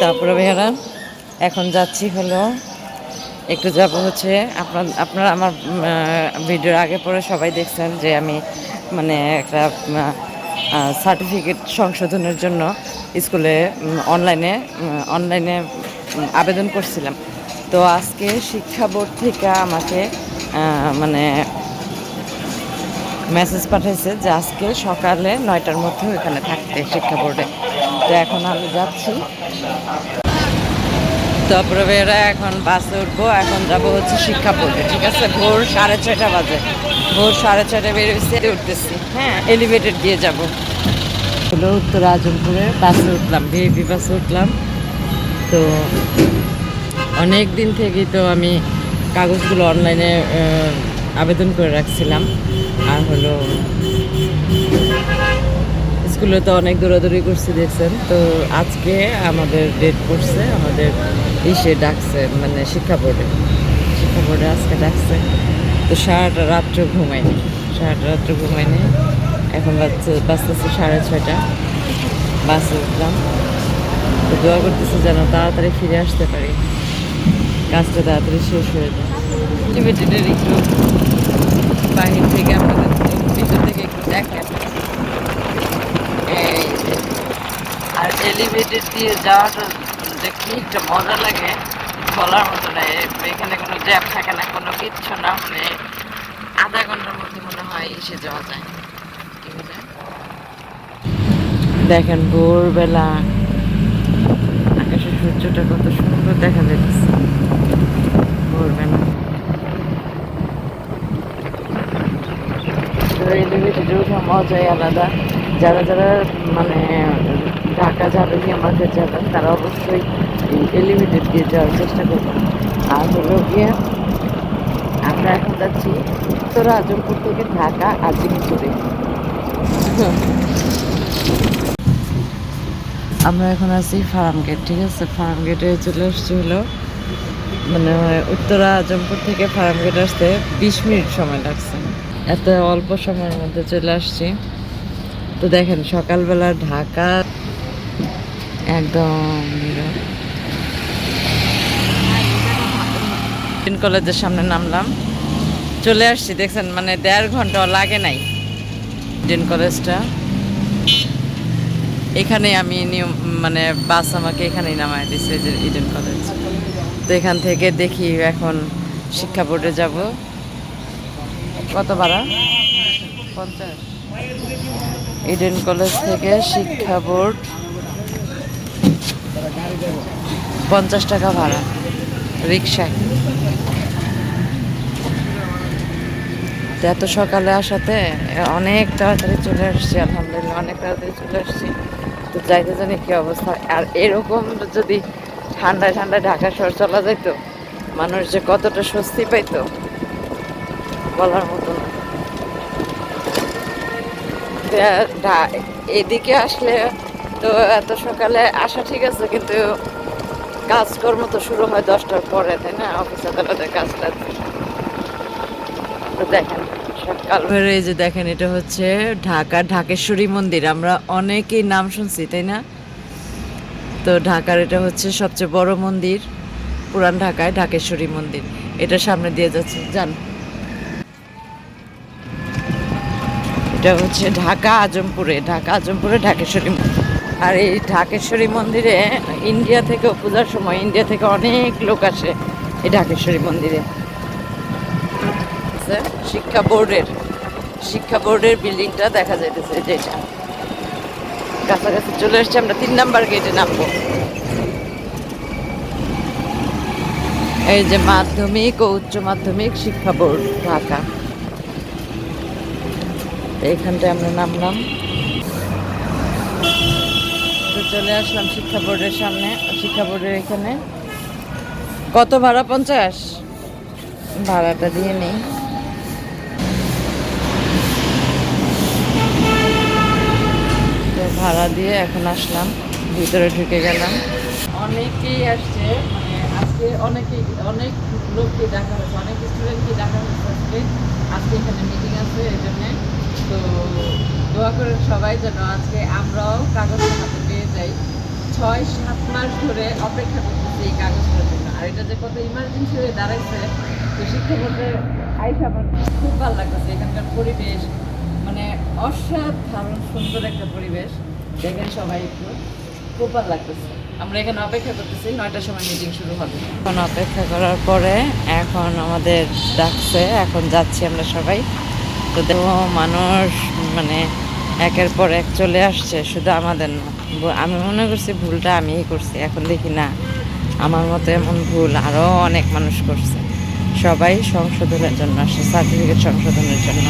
তারপরে ভাইয়ারা এখন যাচ্ছি হলো একটু যাব হচ্ছে আপনারা আমার ভিডিওর আগে পরে সবাই দেখছেন যে আমি মানে একটা সার্টিফিকেট সংশোধনের জন্য স্কুলে অনলাইনে আবেদন করছিলাম। তো আজকে শিক্ষা বোর্ড থেকে আমাকে মানে মেসেজ পাঠাইছে যে আজকে সকালে 9টার মধ্যে ওখানে থাকতে শিক্ষা বোর্ডে। তো এখন আমি যাচ্ছি। তারপরে এরা এখন বাসে উঠবো, এখন যাব হচ্ছে শিক্ষা বোর্ডে। ঠিক আছে, ভোর 6:30 বাজে, ভোর 6:30 বেরোইছে, উঠতেছি। হ্যাঁ, এলিভেটেড দিয়ে যাব হলো উত্তর আজমপুরে। বাসে উঠলাম, ভিআইপি বাসে উঠলাম। তো অনেক দিন থেকেই তো আমি কাগজগুলো অনলাইনে আবেদন করে রাখছিলাম। আর হলো স্কুলে তো অনেক দৌড়াদৌড়ি করছি দেখছেন। তো আজকে আমাদের ডেট পড়ছে, আমাদের ডাকছে মানে শিক্ষা বোর্ডে আজকে ডাকছে। তো সারাটা রাত্র ঘুমাইনি। এখন বাজতেছে 6:30। বাসে উঠলাম। তো দোয়া করতেছি যেন তাড়াতাড়ি ফিরে আসতে পারি, কাজটা তাড়াতাড়ি শেষ হয়ে যায়। লিমিটেডের একটু বাহির থেকে আপনাদের ভিতর থেকে একটু দেখেন। আর এলিভেটেড দিয়ে যাওয়াটা যে কি একটা মজা লাগে বলার মতো নাই। এখানে কোনো জ্যাম থাকে না, কোনো কিচ্ছু না, মানে আধা ঘন্টার মধ্যে মনে হয় এসে যাওয়া যায়। দেখেন ভোরবেলা আকাশের সূর্যটা কত সুন্দর দেখা যাচ্ছে ভোরবেলা। এলিভেটেডে ওঠা মজাই আলাদা। যারা যারা মানে ঢাকা যাবেন, আমাদের যাবেন, তারা অবশ্যই এলিভেটেড দিয়ে যাওয়ার চেষ্টা করবেন। আর হলো গিয়ে আমরা এখন যাচ্ছি উত্তর আজমপুর থেকে ঢাকা আজিমপুরে। আমরা এখন আছি ফার্ম গেট। ঠিক আছে, ফার্ম গেটে চলে আসছি হলো মানে উত্তরা আজমপুর থেকে ফার্ম গেট আসতে 20 মিনিট সময় লাগছে। এত অল্প সময়ের মধ্যে চলে আসছি। তো দেখেন সকালবেলা ঢাকা একদম কলেজের সামনে নামলাম, চলে আসছি। দেখছেন মানে 1.5 ঘন্টা লাগে নাই। কলেজটা এখানে আমি মানে বাস আমাকে এখানেই নামায় দিচ্ছে, যে ইডেন কলেজ। তো এখান থেকে দেখি এখন শিক্ষা বোর্ডে যাব। কত ভাড়া? 50। ইডেন কলেজ থেকে শিক্ষা বোর্ড 50 টাকা ভাড়া রিক্সায়। তো এত সকালে আসাতে অনেক তাড়াতাড়ি চলে আসছি, আলহামদুলিল্লাহ অনেক তাড়াতাড়ি চলে আসছি। তো যাইতে জানি কি অবস্থা। আর এরকম যদি ঠান্ডায় ঢাকা শহর চলা যাইতো, মানুষ যে কতটা স্বস্তি পাইতো বলার মতো না। এদিকে আসলে তো এত সকালে আসা ঠিক আছে, কিন্তু কাজকর্ম তো শুরু হয় 10টার পরে, তাই না? অফিস আদালতের কাজটা। তো দেখেন সকাল ভোরে এই যে দেখেন, এটা হচ্ছে ঢাকার ঢাকেশ্বরী মন্দির। আমরা অনেকেই নাম শুনছি, তাই না? তো ঢাকার এটা হচ্ছে সবচেয়ে বড় মন্দির, পুরান ঢাকায় ঢাকেশ্বরী মন্দির। এটা সামনে দিয়ে যাচ্ছে, যান। এটা হচ্ছে ঢাকা আজমপুরে ঢাকেশ্বরী মন্দির। আর এই ঢাকেশ্বরী মন্দিরে ইন্ডিয়া থেকে পূজার সময় ইন্ডিয়া থেকে অনেক লোক আসে এই ঢাকেশ্বরী মন্দিরে। শিক্ষা বোর্ডের বিল্ডিংটা দেখা যাইতেছে, যেটা কাছাকাছি চলে এসছে। আমরা 3 নাম্বার গেটে নামবো। এই যে মাধ্যমিক ও উচ্চ মাধ্যমিক শিক্ষা বোর্ড ঢাকা। এইখানটায় আমরা নামলাম। তো চলে আসলাম শিক্ষা বোর্ডের সামনে। শিক্ষা বোর্ডের এখানে কত ভাড়া? 50। ভাড়াটা দিয়ে নেই। তো ভাড়া দিয়ে এখন আসলাম, ভিতরে ঢুকে গেলাম। অনেকেই আসছে, মানে আজকে অনেক লোককে দেখা হয়েছে, অনেক স্টুডেন্টকে দেখা হয়েছে আজকে। আজকে এখানে মিটিং আছে, এই জন্যে। তো দোয়া করে সবাই যেন আজকে আমরাও কাগজ হাতে পেয়ে যাই, 6-7 মাস ধরে অপেক্ষা করতেছি এই কাগজটার জন্য। আর এটা যে কত ইমার্জেন্সি হয়ে দাঁড়াইছে, তো শিক্ষা বোর্ডে আইসা আমার খুব ভালো লাগতেছে। এখানকার পরিবেশ মানে অসাধারণ সুন্দর একটা পরিবেশ। দেখেন সবাই একটু, খুব ভালো লাগতেছে। আমরা এখানে অপেক্ষা করতেছি, 9টার সময় মিটিং শুরু হবে। এখন অপেক্ষা করার পরে এখন আমাদের ডাকছে, এখন যাচ্ছি আমরা সবাই। তো দেখো মানুষ মানে একের পর এক চলে আসছে, শুধু আমাদের না। আমি মনে করছি ভুলটা আমিই করছি, এখন দেখি না আমার মতো এমন ভুল আরও অনেক মানুষ করছে। সবাই সংশোধনের জন্য আসছে, সার্টিফিকেট সংশোধনের জন্য।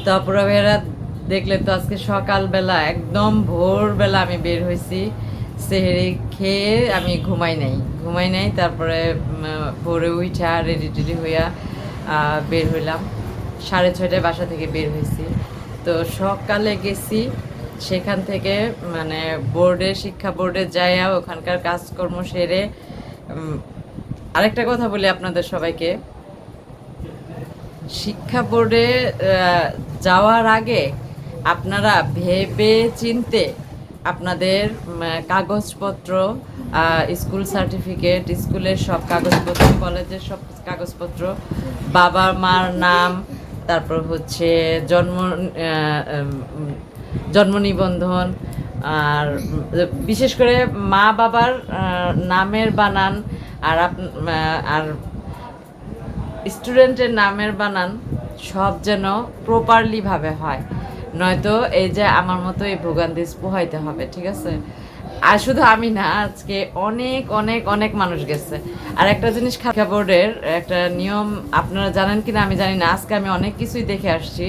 তো অপরা ভাইয়েরা দেখলে তো আজকে সকালবেলা একদম ভোরবেলা আমি বের হয়েছি, সেহেরি খেয়ে আমি ঘুমাই নাই। তারপরে ভোরে উঠা রেডি টেডি হইয়া বের হইলাম। 6:30টায় বাসা থেকে বের হয়েছি। তো সকালে গেছি, সেখান থেকে মানে শিক্ষা বোর্ডে যাইয়া ওখানকার কাজকর্ম সেরে। আরেকটা কথা বলি আপনাদের সবাইকে, শিক্ষা বোর্ডে যাওয়ার আগে আপনারা ভেবে চিনতে আপনাদের কাগজপত্র, স্কুল সার্টিফিকেট, স্কুলের সব কাগজপত্র, কলেজের সব কাগজপত্র, বাবা মার নাম, তারপর হচ্ছে জন্ম নিবন্ধন, আর বিশেষ করে মা বাবার নামের বানান, আর স্টুডেন্টের নামের বানান সব যেন প্রপারলি ভাবে হয়, নয়তো এই যে আমার মতো এই ভোগান্তি পোহাইতে হবে, ঠিক আছে? আর শুধু আমি না, আজকে অনেক অনেক অনেক মানুষ গেছে। আর একটা জিনিস, শিক্ষা বোর্ডের একটা নিয়ম আপনারা জানেন কিনা আমি জানি না, আজকে আমি অনেক কিছুই দেখে আসছি।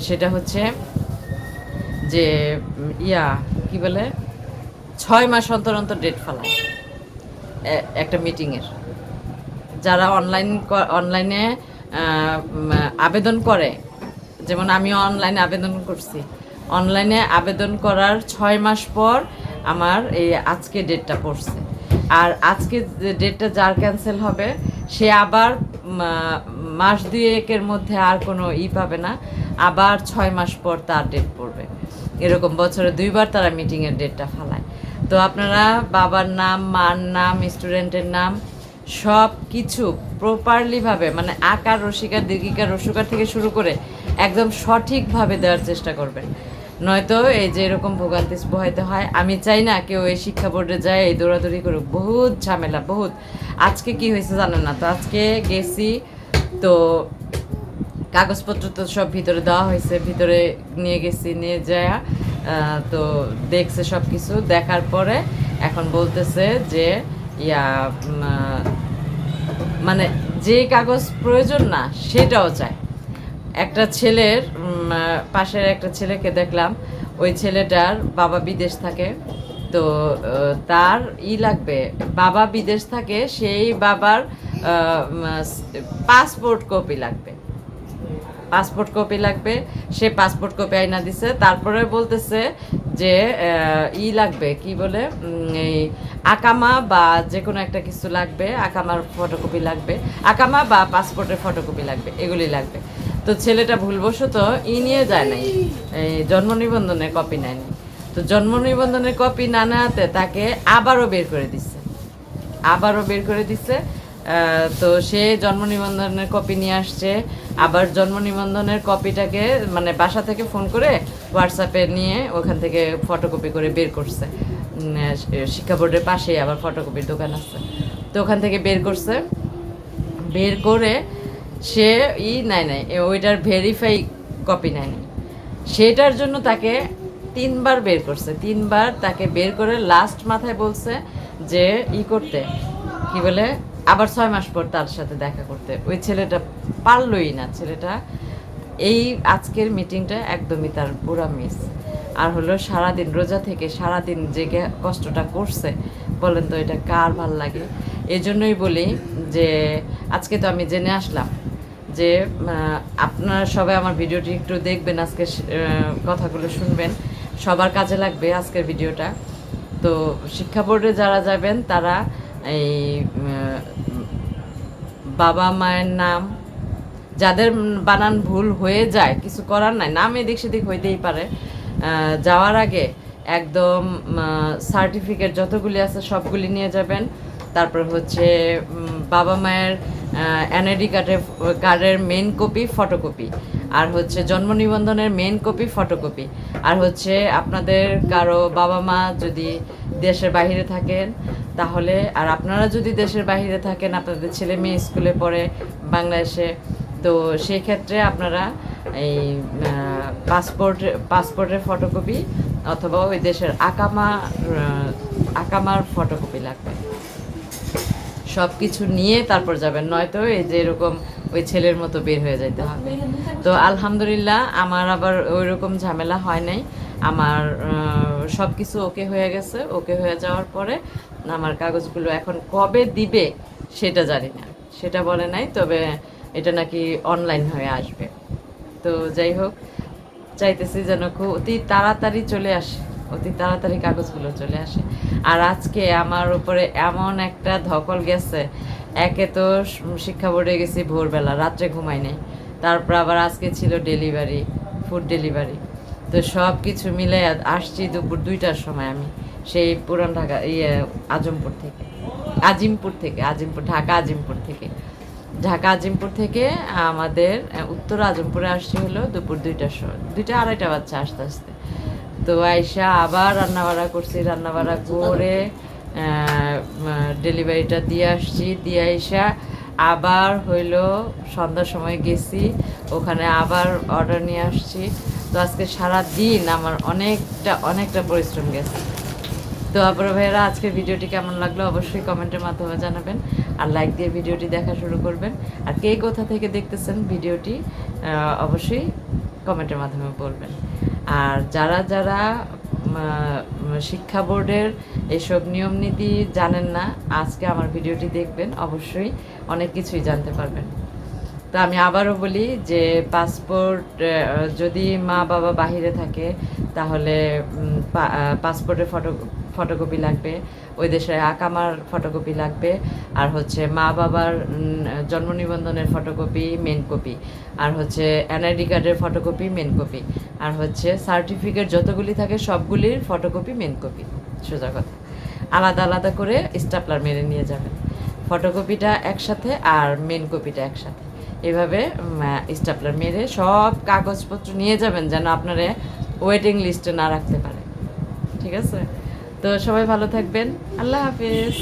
সেটা হচ্ছে যে কি বলে, 6 মাস অন্তর অন্তর ডেট ফেলায় একটা মিটিংয়ের। যারা অনলাইনে আবেদন করে, যেমন আমি অনলাইনে আবেদন করছি, অনলাইনে আবেদন করার 6 মাস পর আমার এই আজকে ডেটটা পড়ছে। আর আজকে ডেটটা যার ক্যান্সেল হবে সে আবার মাস 2-1-এর মধ্যে আর কোনো পাবে না, আবার 6 মাস পর তার ডেট পড়বে। এরকম বছরে 2বার তারা মিটিংয়ের ডেটটা ফেলায়। তো আপনারা বাবার নাম, মার নাম, স্টুডেন্টের নাম সব কিছু প্রপারলিভাবে, মানে আকার রসিকার দীর্ঘিকার রসুকার থেকে শুরু করে একদম সঠিকভাবে দেওয়ার চেষ্টা করবেন, নয়তো এই যে এরকম ভোগান্তি পোহাইতে হয়। আমি চাই না কেউ এই শিক্ষা বোর্ডে যায় এই দৌড়াদৌড়ি করুক, বহুত ঝামেলা বহুত। আজকে কি হয়েছে জানেন না? তো আজকে গেছি, তো কাগজপত্র তো সব ভিতরে দেওয়া হয়েছে, ভিতরে নিয়ে গেছি, নিয়ে যায় তো দেখছে সব কিছু দেখার পরে এখন বলতেছে যে মানে যে কাগজ প্রয়োজন না সেটাও চায়। একটা ছেলের পাশের একটা ছেলেকে দেখলাম, ওই ছেলেটার বাবা বিদেশ থাকে, তো তার লাগবে, বাবা বিদেশ থাকে, সেই বাবার পাসপোর্ট কপি লাগবে, সে পাসপোর্ট কপি আইনা দিছে। তারপরে বলতেছে যে লাগবে, কি বলে, এই আকামা বা যে কোনো একটা কিছু লাগবে, আকামার ফটোকপি লাগবে, আকামা বা পাসপোর্টের ফটোকপি লাগবে, এগুলি লাগবে। তো ছেলেটা ভুলবশত নিয়ে যায় নাই, এই জন্ম নিবন্ধনের কপি নেয়নি। তো জন্ম নিবন্ধনের কপি না নেওয়াতে তাকে আবারও বের করে দিছে। তো সে জন্ম নিবন্ধনের কপি নিয়ে আসছে, আবার জন্ম নিবন্ধনের কপিটাকে মানে বাসা থেকে ফোন করে হোয়াটসঅ্যাপে নিয়ে ওখান থেকে ফটোকপি করে বের করছে। শিক্ষা বোর্ডের পাশেই আবার ফটোকপির দোকান আছে, তো ওখান থেকে বের করে সে নাই ওইটার ভেরিফাই কপি নেয়নি, সেটার জন্য তাকে 3বার বের করছে। 3বার তাকে বের করে লাস্ট মাথায় বলছে যে করতে, কি বলে, আবার 6 মাস পর তার সাথে দেখা করতে। ওই ছেলেটা পারলই না, ছেলেটা এই আজকের মিটিংটা একদমই তার পুরা মিস। আর হলো সারাদিন রোজা থেকে সারাদিন যে কষ্টটা করছে, বলেন তো এটা কার ভাল লাগে? এজন্যই বলি যে আজকে তো আমি জেনে আসলাম যে আপনারা সবাই আমার ভিডিওটি একটু দেখবেন, আজকে কথাগুলো শুনবেন, সবার কাজে লাগবে আজকের ভিডিওটা। তো শিক্ষা বোর্ডে যারা যাবেন তারা এই বাবা মায়ের নাম, যাদের বানান ভুল হয়ে যায়, কিছু করার নাই, নাম এদিক সেদিক হইতেই পারে, যাওয়ার আগে একদম সার্টিফিকেট যতগুলি আছে সবগুলি নিয়ে যাবেন। তারপর হচ্ছে বাবা মায়ের এনআইডি কার্ডের মেন কপি ফটোকপি, আর হচ্ছে জন্ম নিবন্ধনের মেন কপি ফটোকপি, আর হচ্ছে আপনাদের কারো বাবা মা যদি দেশের বাইরে থাকেন তাহলে, আর আপনারা যদি দেশের বাইরে থাকেন, আপনাদের ছেলে মেয়ে স্কুলে পড়ে বাংলাদেশে, তো সেই ক্ষেত্রে আপনারা এই পাসপোর্টের ফটোকপি অথবা ওই দেশের আকামার ফটোকপি লাগবে। সব কিছু নিয়ে তারপর যাবেন, নয়তো এই যে এরকম ওই ছেলের মতো বের হয়ে যেতে হবে। তো আলহামদুলিল্লাহ আমার আবার ওই রকম ঝামেলা হয় নাই। আমার সব কিছু ওকে হয়ে গেছে। ওকে হয়ে যাওয়ার পরে আমার কাগজগুলো এখন কবে দিবে সেটা জানি না, সেটা বলে নাই, তবে এটা নাকি অনলাইন হয়ে আসবে। তো যাই হোক, চাইতেছি যেন খুব অতি তাড়াতাড়ি চলে আসে, অতি তাড়াতাড়ি কাগজগুলো চলে আসে। আর আজকে আমার উপরে এমন একটা ধকল গেছে, একে তো শিক্ষা বোর্ডে গেছি ভোরবেলা, রাত্রে ঘুমাই নাই, তারপর আবার আজকে ছিল ডেলিভারি, ফুড ডেলিভারি, তো সব কিছু মিলে আসছি দুপুর 2টার সময় আমি সেই পুরান ঢাকা আজিমপুর ঢাকা আজিমপুর থেকে আমাদের উত্তর আজমপুরে আসছি হলো দুপুর 2টার সময়, 2টা 2:30 বাচ্চা আস্তে আস্তে। তো আইসা আবার রান্নাবাড়া করছি, রান্নাবাড়া করে ডেলিভারিটা দিয়ে আসছি, দিয়ে আইসা আবার হইলো সন্ধ্যার সময় গেছি, ওখানে আবার অর্ডার নিয়ে আসছি। তো আজকে সারা দিন আমার অনেকটা পরিশ্রম গেছে। তো আপনারা ভাইয়েরা, আজকের ভিডিওটি কেমন লাগলো অবশ্যই কমেন্টের মাধ্যমে জানাবেন, আর লাইক দিয়ে ভিডিওটি দেখা শুরু করবেন। আর কে কোথা থেকে দেখতেছেন ভিডিওটি অবশ্যই কমেন্টের মাধ্যমে বলবেন। আর যারা যারা শিক্ষা বোর্ডের এইসব নিয়ম নীতি জানেন না, আজকে আমার ভিডিওটি দেখবেন, অবশ্যই অনেক কিছুই জানতে পারবেন। তো আমি আবারও বলি যে পাসপোর্ট যদি মা বাবা বাহিরে থাকে তাহলে পাসপোর্টের ফটোকপি লাগবে, ওই দেশে আকামার ফটোকপি লাগবে, আর হচ্ছে মা বাবার জন্ম নিবন্ধনের ফটোকপি মেন কপি, আর হচ্ছে এনআইডি কার্ডের ফটোকপি মেন কপি, আর হচ্ছে সার্টিফিকেট যতগুলি থাকে সবগুলির ফটোকপি মেন কপি। সোজা কথা, আলাদা আলাদা করে স্টাপলার মেরে নিয়ে যাবেন, ফটোকপিটা একসাথে আর মেন কপিটা একসাথে, এভাবে স্টাপলার মেরে সব কাগজপত্র নিয়ে যাবেন, যেন আপনারা ওয়েটিং লিস্টে না রাখতে পারে। ঠিক আছে? তো সবাই ভালো থাকবেন, আল্লাহ হাফেজ।